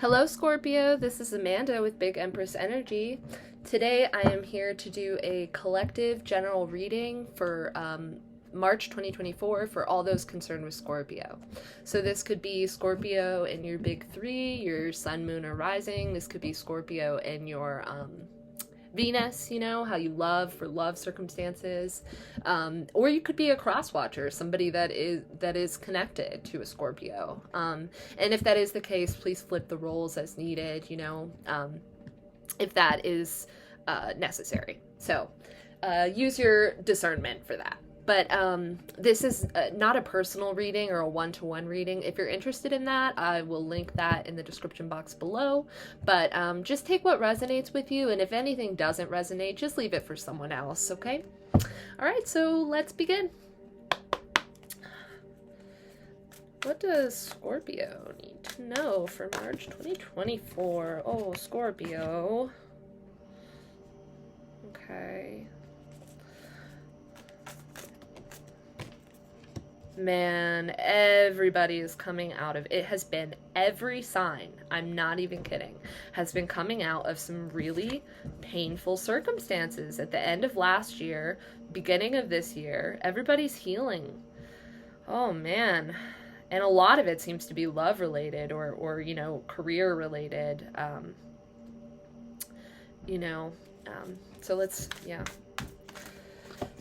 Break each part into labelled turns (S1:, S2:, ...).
S1: Hello, Scorpio. This is Amanda with Big Empress Energy. Today, I am here to do a collective general reading for March 2024 for all those concerned with Scorpio. So, this could be Scorpio in your big three, your sun, moon, or rising. This could be Scorpio in your Venus, you know, how you love for love circumstances, or you could be a cross watcher, somebody that is connected to a Scorpio. And if that is the case, please flip the roles as needed, you know, if that is necessary. So use your discernment for that. But this is not a personal reading or a one-to-one reading. If you're interested in that, I will link that in the description box below. But just take what resonates with you, and if anything doesn't resonate, just leave it for someone else, okay? All right, so let's begin. What does Scorpio need to know for March 2024? Oh, Scorpio. Okay. Man, everybody is coming out of it. Has been every sign, I'm not even kidding, has been coming out of some really painful circumstances at the end of last year, beginning of this year. Everybody's healing. Oh man. And a lot of it seems to be love related or you know, career related. So let's, yeah.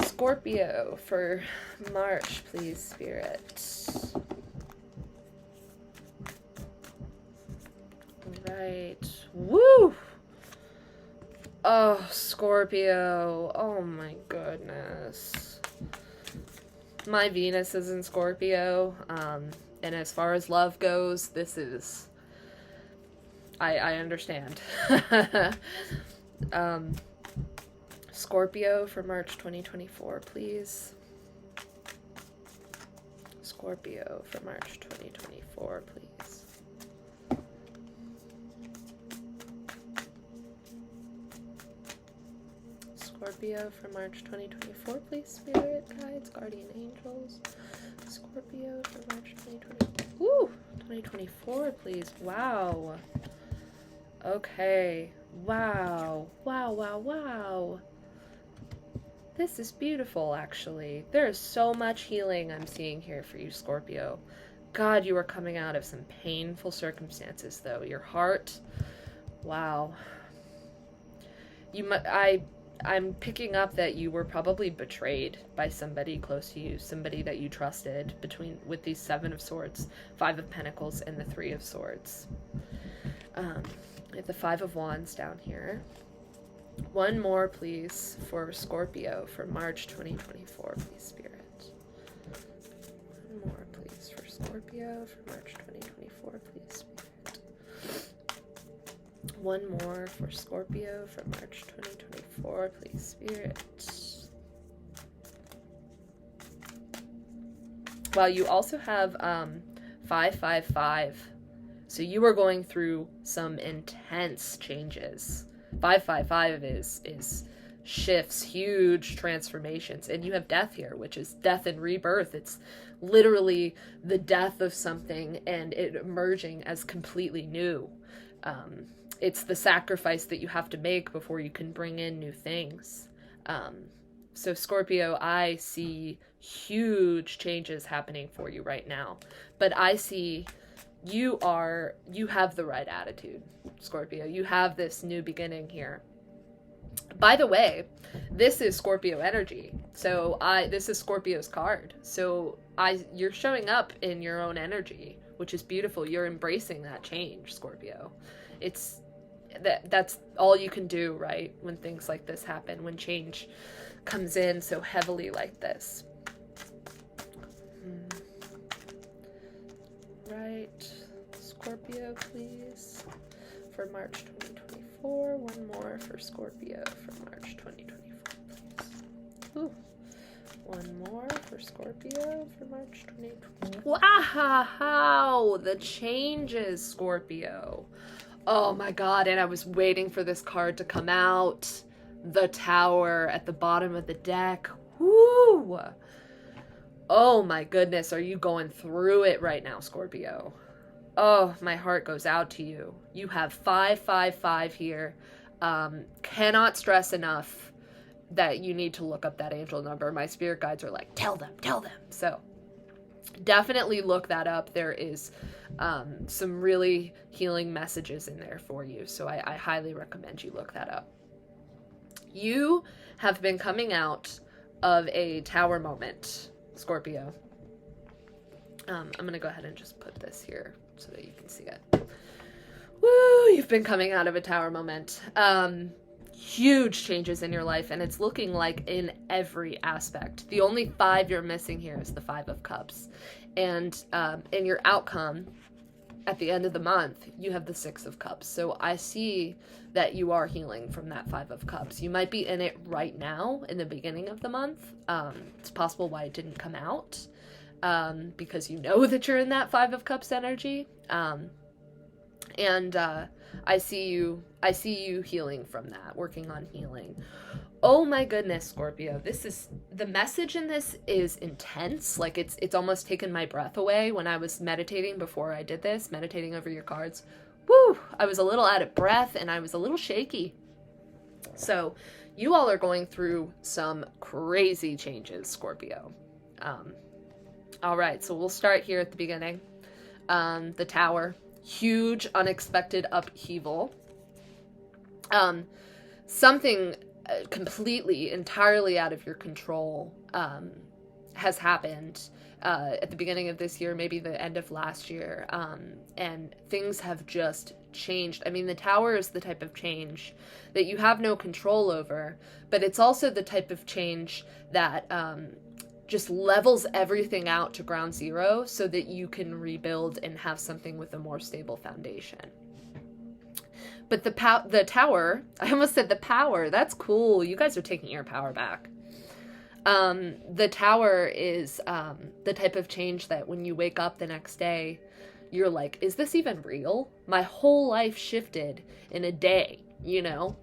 S1: Scorpio for March, please, Spirit. Right. Woo! Oh, Scorpio. Oh my goodness. My Venus is in Scorpio. And as far as love goes, this is... I understand. Scorpio for March 2024, please. Scorpio for March 2024, please. Scorpio for March 2024, please, Spirit, Guides, Guardian Angels. Scorpio for March 2024. Woo! 2024, please. Wow. Okay. Wow. Wow, wow, wow. This is beautiful, actually. There is so much healing I'm seeing here for you, Scorpio. God, you are coming out of some painful circumstances, though. Your heart, wow. I'm picking up that you were probably betrayed by somebody close to you, somebody that you trusted with these Seven of Swords, Five of Pentacles, and the Three of Swords. We have the Five of Wands down here. One more, please, for Scorpio for March 2024, please, Spirit. One more, please, for Scorpio for March 2024, please, Spirit. One more for Scorpio for March 2024, please, Spirit. Well, you also have 555. So you are going through some intense changes. 555 is shifts, huge transformations, and you have death here, which is death and rebirth. It's literally the death of something and it emerging as completely new. It's the sacrifice that you have to make before you can bring in new things. So Scorpio, I see huge changes happening for you right now, but I see you have the right attitude, Scorpio. You have this new beginning here. By the way, this is Scorpio energy. So this is Scorpio's card. So you're showing up in your own energy, which is beautiful. You're embracing that change, Scorpio. That's all you can do, right? When things like this happen, when change comes in so heavily like this. Right, Scorpio, please, for March 2024. One more for Scorpio for March 2024, please. Ooh. One more for Scorpio for March 2024. Wow, the changes, Scorpio. Oh my God, and I was waiting for this card to come out. The Tower at the bottom of the deck. Woo! Oh my goodness, are you going through it right now, Scorpio? oh, my heart goes out to you. You have 555 here. Cannot stress enough that you need to look up that angel number. My spirit guides are like, tell them. So definitely look that up. There is some really healing messages in there for you. So I highly recommend you look that up. You have been coming out of a tower moment, Scorpio. I'm going to go ahead and just put this here so that you can see it. Woo! You've been coming out of a tower moment. Huge changes in your life, and it's looking like in every aspect. The only 5 you're missing here is the 5 of Cups. And in your outcome, at the end of the month, you have the 6 of Cups. So I see that you are healing from that 5 of Cups. You might be in it right now, in the beginning of the month. It's possible why it didn't come out, because you know that you're in that 5 of Cups energy. And I see you healing from that, working on healing. Oh my goodness, Scorpio. The message in this is intense. Like it's almost taken my breath away when I was meditating before I did this, meditating over your cards. Woo! I was a little out of breath and I was a little shaky. So you all are going through some crazy changes, Scorpio. All right, so we'll start here at the beginning. The Tower. Huge, unexpected upheaval. Something completely, entirely out of your control has happened at the beginning of this year, maybe the end of last year, and things have just changed. I mean, the Tower is the type of change that you have no control over, but it's also the type of change that just levels everything out to ground zero so that you can rebuild and have something with a more stable foundation. But the Tower, I almost said the power. That's cool. You guys are taking your power back. The Tower is the type of change that when you wake up the next day, you're like, is this even real? My whole life shifted in a day, you know?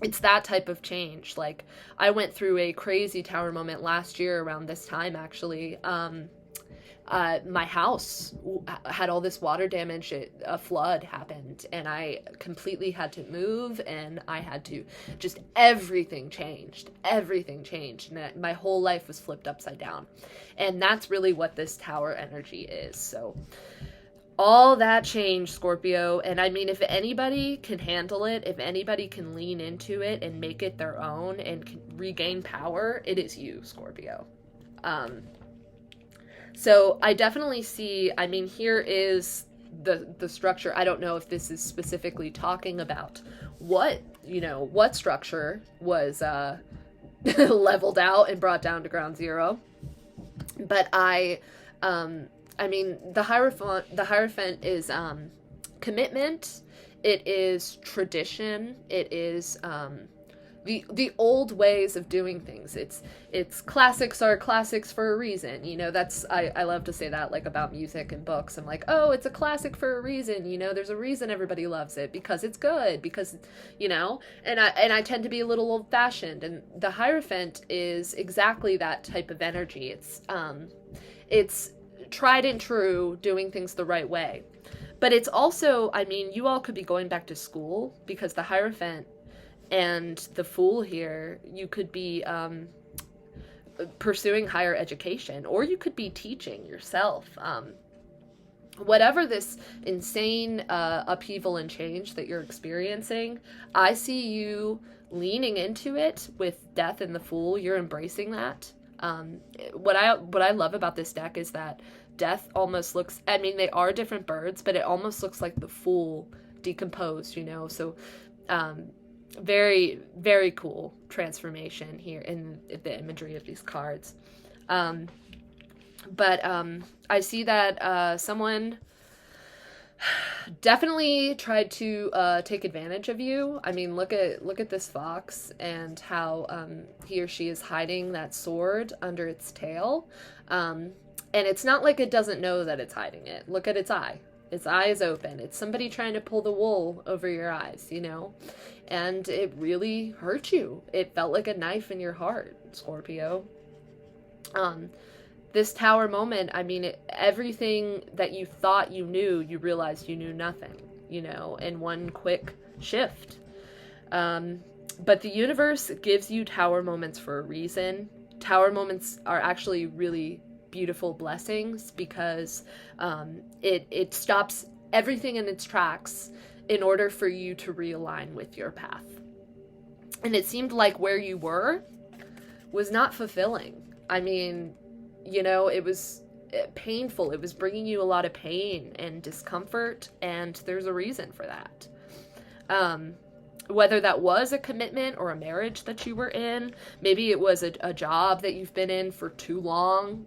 S1: It's that type of change. Like, I went through a crazy Tower moment last year around this time, actually. My house had all this water damage. A flood happened, and I completely had to move, and I had to just, everything changed, and my whole life was flipped upside down. And that's really what this Tower energy is. So all that change, Scorpio, and I mean, if anybody can handle it, if anybody can lean into it and make it their own and can regain power, it is you, Scorpio. So I definitely see, I mean, here is the structure. I don't know if this is specifically talking about what structure was leveled out and brought down to ground zero. But I mean, the Hierophant is commitment. It is tradition. It is the old ways of doing things. It's classics are classics for a reason. You know, that's I love to say that, like, about music and books. I'm like, oh, it's a classic for a reason. You know, there's a reason everybody loves it, because it's good, because, you know, and I tend to be a little old fashioned, and the Hierophant is exactly that type of energy. It's tried and true, doing things the right way. But it's also, I mean, you all could be going back to school, because the Hierophant and the Fool here, you could be pursuing higher education, or you could be teaching yourself. Whatever this insane upheaval and change that you're experiencing, I see you leaning into it with Death and the Fool. You're embracing that. What I love about this deck is that Death almost looks, I mean, they are different birds, but it almost looks like the Fool decomposed, you know? So, very, very cool transformation here in the imagery of these cards. But I see that someone definitely tried to take advantage of you. I mean, look at this fox and how he or she is hiding that sword under its tail. And it's not like it doesn't know that it's hiding it. Look at its eye. Its eye is open. It's somebody trying to pull the wool over your eyes, you know? And it really hurt you. It felt like a knife in your heart, Scorpio. this tower moment, I mean, everything that you thought you knew, you realized you knew nothing, in one quick shift. But the universe gives you tower moments for a reason. Tower moments are actually really beautiful blessings because it stops everything in its tracks in order for you to realign with your path. And it seemed like where you were was not fulfilling. I mean, it was painful. It was bringing you a lot of pain and discomfort, and there's a reason for that. Whether that was a commitment or a marriage that you were in, maybe it was a job that you've been in for too long,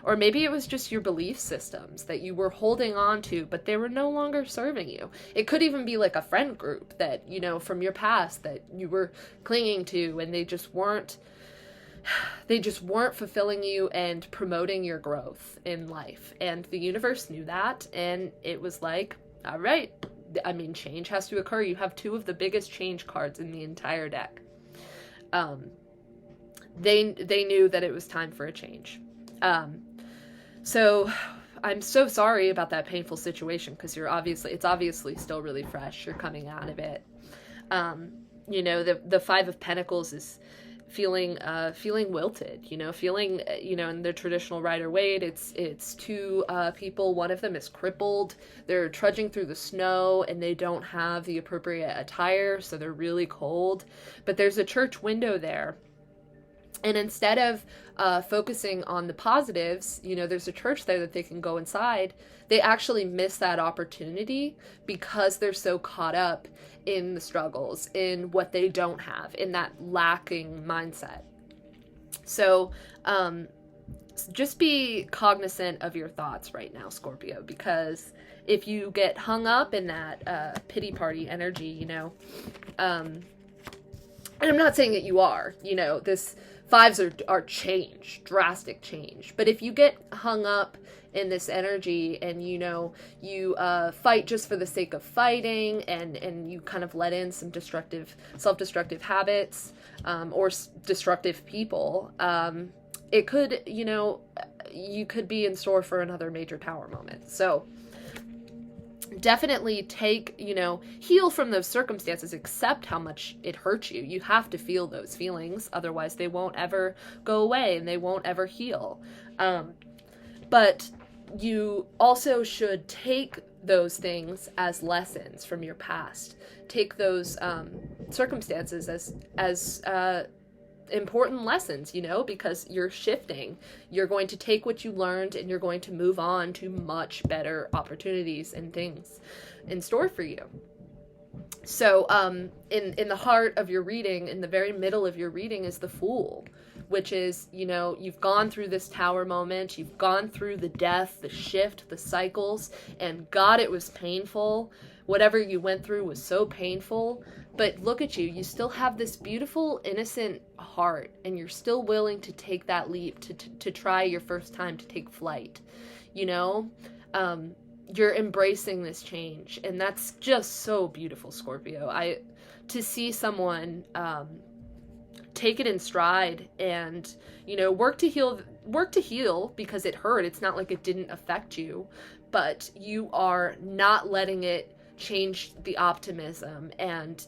S1: or maybe it was just your belief systems that you were holding on to, but they were no longer serving you. It could even be like a friend group that, from your past that you were clinging to, and they just weren't fulfilling you and promoting your growth in life. And the universe knew that, and it was like, all right, I mean, change has to occur. You have two of the biggest change cards in the entire deck. They knew that it was time for a change. So I'm so sorry about that painful situation, because it's obviously still really fresh. You're coming out of it. The Five of Pentacles is feeling wilted, feeling, in the traditional Rider-Waite, it's two people. One of them is crippled. They're trudging through the snow and they don't have the appropriate attire, so they're really cold. But there's a church window there. And instead of focusing on the positives, there's a church there that they can go inside. They actually miss that opportunity because they're so caught up in the struggles, in what they don't have, in that lacking mindset. So just be cognizant of your thoughts right now, Scorpio, because if you get hung up in that pity party energy, and I'm not saying that you are, this fives are change, drastic change. But if you get hung up in this energy and, you fight just for the sake of fighting, and you kind of let in some self-destructive habits, or destructive people, it could, you could be in store for another major tower moment. So definitely heal from those circumstances, accept how much it hurts you. You have to feel those feelings, otherwise they won't ever go away and they won't ever heal. But you also should take those things as lessons from your past. Take those circumstances as important lessons, because you're shifting. You're going to take what you learned and you're going to move on to much better opportunities and things in store for you. So in the heart of your reading, in the very middle of your reading, is the Fool, which is, you've gone through this tower moment, you've gone through the death, the shift, the cycles, and God, it was painful. Whatever you went through was so painful. But look at you, you still have this beautiful, innocent heart, and you're still willing to take that leap, to try your first time to take flight. You're embracing this change, and that's just so beautiful, Scorpio. To see someone take it in stride and, work to heal because it hurt. It's not like it didn't affect you, but you are not letting it change the optimism and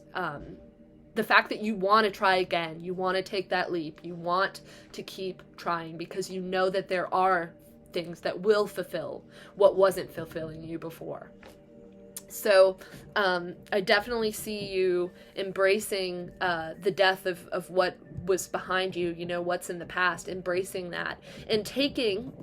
S1: the fact that you want to try again. You want to take that leap. You want to keep trying because you know that there are things that will fulfill what wasn't fulfilling you before. So I definitely see you embracing the death of what was behind you, what's in the past, embracing that and taking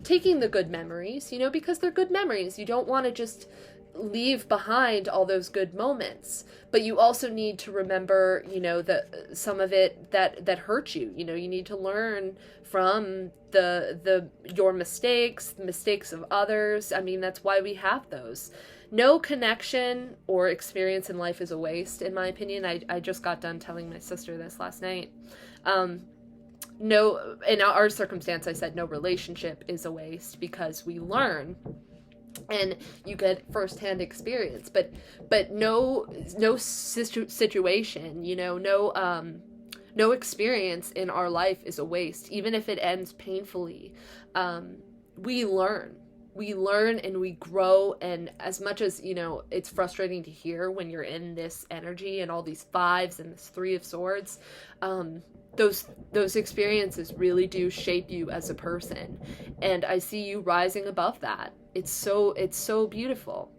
S1: the good memories, because they're good memories. You don't want to just leave behind all those good moments, but you also need to remember, that some of it that hurt you. You need to learn from your mistakes, the mistakes of others. I mean, that's why we have those. No connection or experience in life is a waste, in my opinion. I just got done telling my sister this last night. No, in our circumstance, I said no relationship is a waste because we learn and you get firsthand experience, but no situation, no No experience in our life is a waste, even if it ends painfully. We learn. We learn and we grow, and as much as, you know, it's frustrating to hear when you're in this energy and all these fives and this Three of Swords, those experiences really do shape you as a person, and I see you rising above that. It's so beautiful.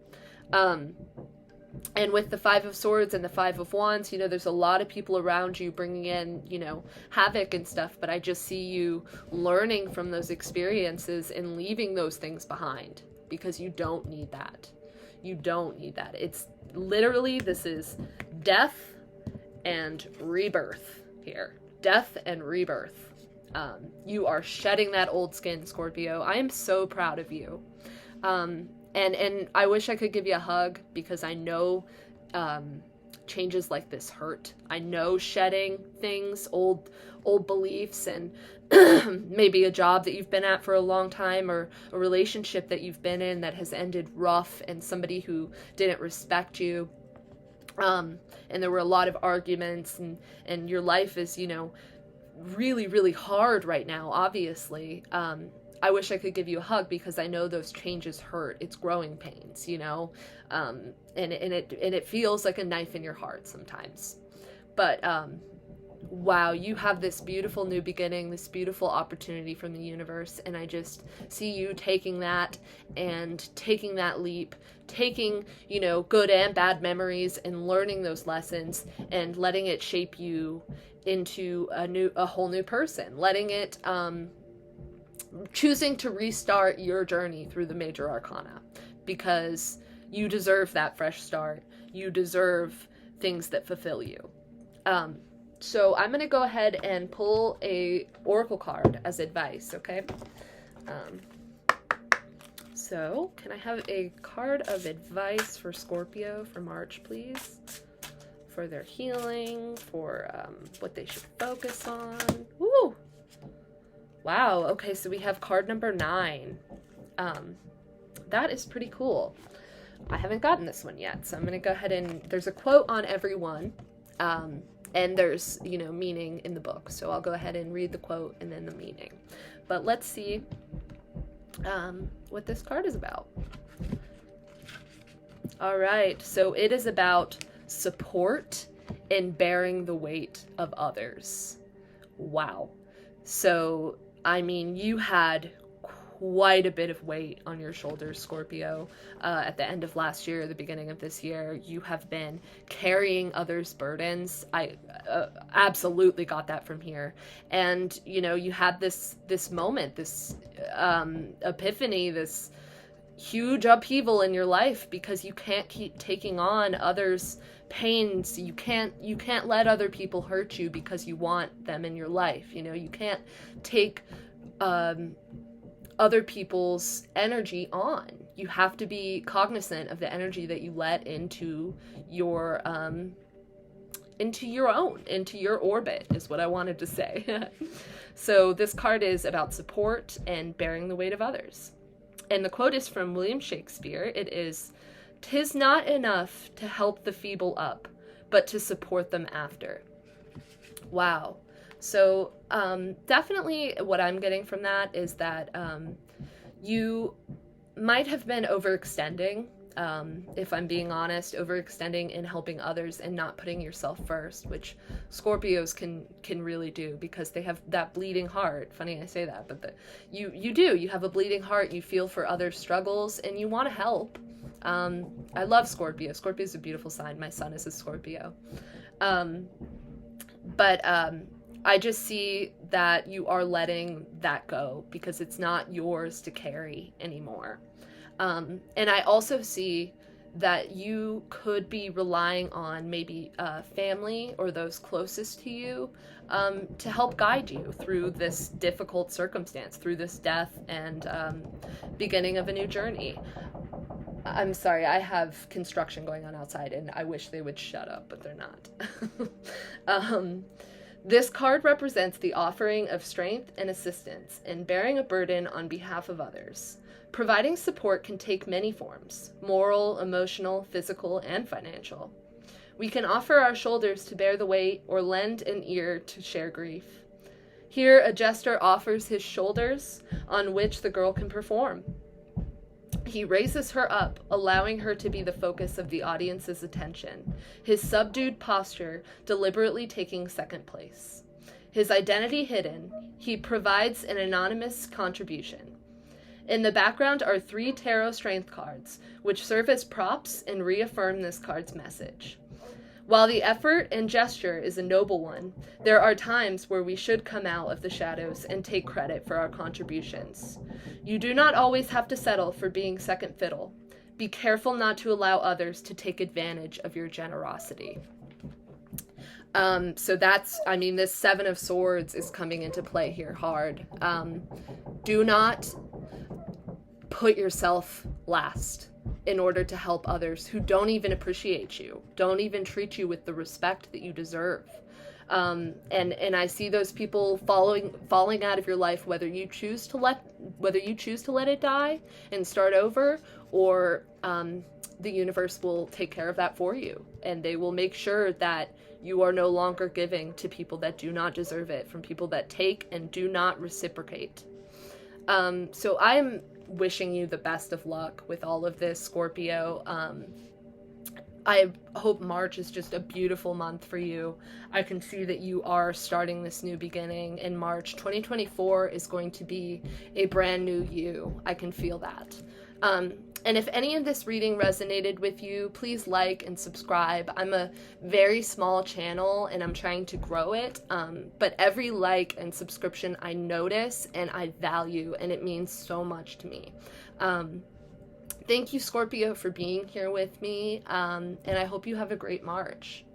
S1: And with the Five of Swords and the Five of Wands, you know, there's a lot of people around you bringing in, you know, havoc and stuff, but I just see you learning from those experiences and leaving those things behind, because you don't need that. You don't need that. It's literally, this is death and rebirth here. Death and rebirth. You are shedding that old skin, Scorpio. I am so proud of you. And I wish I could give you a hug, because I know changes like this hurt. I know shedding things, old beliefs, and maybe a job that you've been at for a long time, or a relationship that you've been in that has ended rough, and somebody who didn't respect you. And there were a lot of arguments, and your life is, you know, really, really hard right now, obviously. I wish I could give you a hug, because I know those changes hurt. It's growing pains, you know, and it feels like a knife in your heart sometimes. But wow, you have this beautiful new beginning, this beautiful opportunity from the universe, and I just see you taking that and taking that leap, taking, you know, good and bad memories and learning those lessons and letting it shape you into a whole new person, letting it choosing to restart your journey through the major arcana, because you deserve that fresh start. You deserve things that fulfill you. So I'm going to go ahead and pull a oracle card as advice, okay? So can I have a card of advice for Scorpio for March, please? For their healing, for what they should focus on. Woo! Wow, okay, so we have card number 9. That is pretty cool. I haven't gotten this one yet, so I'm going to go ahead and... There's a quote on every one, and there's, you know, meaning in the book. So I'll go ahead and read the quote and then the meaning. But let's see what this card is about. All right, so it is about support and bearing the weight of others. Wow. So, I mean, you had quite a bit of weight on your shoulders, Scorpio. At the end of last year, the beginning of this year, you have been carrying others' burdens. I absolutely got that from here. And, you know, you had this moment, this epiphany, this huge upheaval in your life, because you can't keep taking on others' pains. You can't let other people hurt you because you want them in your life. You know, you can't take other people's energy on. You have to be cognizant of the energy that you let into your own, into your orbit, is what I wanted to say. So this card is about support and bearing the weight of others. And the quote is from William Shakespeare. It is, "'Tis not enough to help the feeble up, but to support them after." Wow. So definitely what I'm getting from that is that you might have been overextending, if I'm being honest, overextending in helping others and not putting yourself first, which Scorpios can really do, because they have that bleeding heart. Funny I say that, but you have a bleeding heart. You feel for others' struggles and you want to help. I love Scorpio. Scorpio is a beautiful sign. My son is a Scorpio. But I just see that you are letting that go because it's not yours to carry anymore. And I also see that you could be relying on maybe family or those closest to you to help guide you through this difficult circumstance, through this death and beginning of a new journey. I'm sorry, I have construction going on outside and I wish they would shut up, but they're not. This card represents the offering of strength and assistance in bearing a burden on behalf of others. Providing support can take many forms: moral, emotional, physical, and financial. We can offer our shoulders to bear the weight or lend an ear to share grief. Here, a jester offers his shoulders on which the girl can perform. He raises her up, allowing her to be the focus of the audience's attention, his subdued posture deliberately taking second place. His identity hidden, he provides an anonymous contribution. In the background are 3 tarot strength cards, which serve as props and reaffirm this card's message. While the effort and gesture is a noble one, there are times where we should come out of the shadows and take credit for our contributions. You do not always have to settle for being second fiddle. Be careful not to allow others to take advantage of your generosity. So that's, I mean, this 7 of Swords is coming into play here hard. Do not put yourself last in order to help others who don't even appreciate you, don't even treat you with the respect that you deserve. And I see those people falling out of your life, whether you choose to let it die and start over, or the universe will take care of that for you, and they will make sure that you are no longer giving to people that do not deserve it, from people that take and do not reciprocate. So I'm wishing you the best of luck with all of this, Scorpio. I hope March is just a beautiful month for you. I can see that you are starting this new beginning in March. 2024 is going to be a brand new you. I can feel that. And if any of this reading resonated with you, please like and subscribe. I'm a very small channel and I'm trying to grow it, but every like and subscription I notice and I value, and it means so much to me. Thank you, Scorpio, for being here with me, and I hope you have a great March.